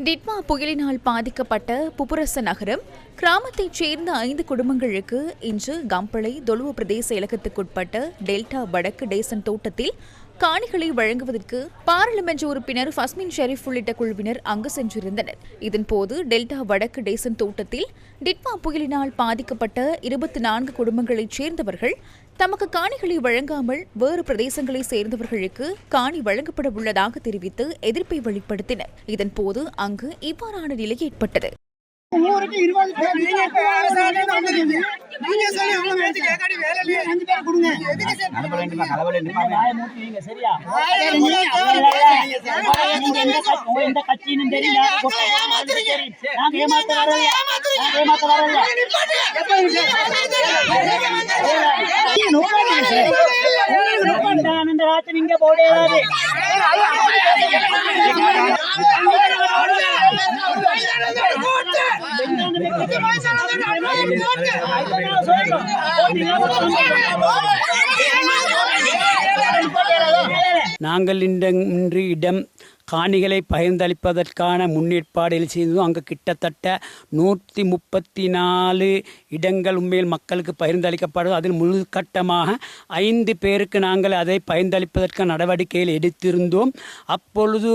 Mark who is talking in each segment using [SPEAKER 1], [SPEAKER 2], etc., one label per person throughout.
[SPEAKER 1] டிட்வா புயலினால் பாதிக்கப்பட்ட புபுரச நகரம் கிராமத்தைச் சேர்ந்த 5 குடும்பங்களுக்கு இன்று கம்பளை தொலுவ பிரதேச செயலகத்துக்குட்பட்ட டெல்டா வடக்கு டேசன் தோட்டத்தில் காணிகளை வழங்குவதற்கு பாராளுமன்ற உறுப்பினர் ஃபஸ்மின் ஷெரீப் உள்ளிட்ட குழுவினர் அங்கு சென்றிருந்தனர். இதன்போது டெல்டா வடக்கு டேசன் தோட்டத்தில் டிட்வா புயலினால் பாதிக்கப்பட்ட 24 குடும்பங்களைச் சேர்ந்தவர்கள் தமக்கு காணிகளை வழங்காமல் வேறு பிரதேசங்களைச் சேர்ந்தவர்களுக்கு காணி வழங்கப்பட உள்ளதாக தெரிவித்து எதிர்ப்பை வெளிப்படுத்தினர். இதன்போது அங்கு இவ்வாறான நிலை ஏற்பட்டது.
[SPEAKER 2] ஊருக்கு 20 பேர் நீங்க இப்ப அரசாங்கம் வந்திருக்கீங்க. நீங்க சொல்லி அவங்க வந்து கேக்காடி வேலை இல்ல 5 பேர் கொடுங்க. எதுக்கு சார் கலவலன்னு
[SPEAKER 3] வாய மூடுவீங்க சரியா? நீங்க எந்த கட்சின்னு தெரியும் நாங்க ஏமாத்த வரல. இந்த ராத்திரி இங்க போடேறாரு.
[SPEAKER 4] நாங்கள் இன்று இடம் காணிகளை பகிர்ந்தளிப்பதற்கான முன்னேற்பாடுகள் செய்தோம். அங்கு கிட்டத்தட்ட 134 இடங்கள் உண்மையில் மக்களுக்கு பகிர்ந்தளிக்கப்படும். அதில் முழு கட்டமாக 5 பேருக்கு நாங்கள் அதை பகிர்ந்தளிப்பதற்கான நடவடிக்கைகள் எடுத்திருந்தோம். அப்பொழுது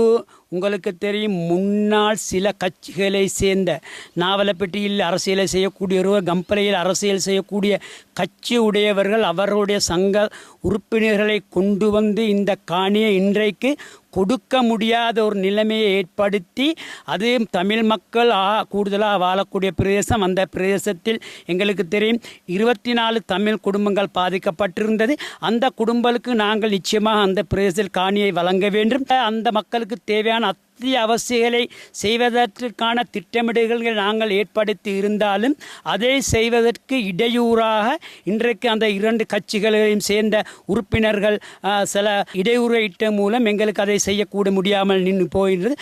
[SPEAKER 4] உங்களுக்கு தெரியும், முன்னாள் சில கட்சிகளை சேர்ந்த நாவலப்பட்டியில் அரசியலை செய்யக்கூடியவர்கள், கம்பளையில் அரசியல் செய்யக்கூடிய கட்சி உடையவர்கள் அவர்களுடைய சங்க உறுப்பினர்களை கொண்டு வந்து இந்த காணியை இன்றைக்கு கொடுக்க முடியாத ஒரு நிலைமையை ஏற்படுத்தி, அது தமிழ் மக்கள் கூடுதலாக வாழக்கூடிய பிரதேசம். அந்த பிரதேசத்தில் எங்களுக்கு தெரியும் 24 தமிழ் குடும்பங்கள் பாதிக்கப்பட்டிருந்தது. அந்த குடும்பங்களுக்கு நாங்கள் நிச்சயமாக அந்த பிரதேசத்தில் காணியை வழங்க வேண்டும். அந்த மக்களுக்கு தேவையான அவசியங்களை செய்வதற்கான திட்டமிடல்களை நாங்கள் ஏற்படுத்தி இருந்தாலும் அதை செய்வதற்கு இடையூறாக இன்றைக்கு அந்த 2 கட்சிகளையும் சேர்ந்த உறுப்பினர்கள் சில இடையூறு இட்ட மூலம் எங்களுக்கு அதை செய்யக்கூட முடியாமல் நின்று போகின்றது.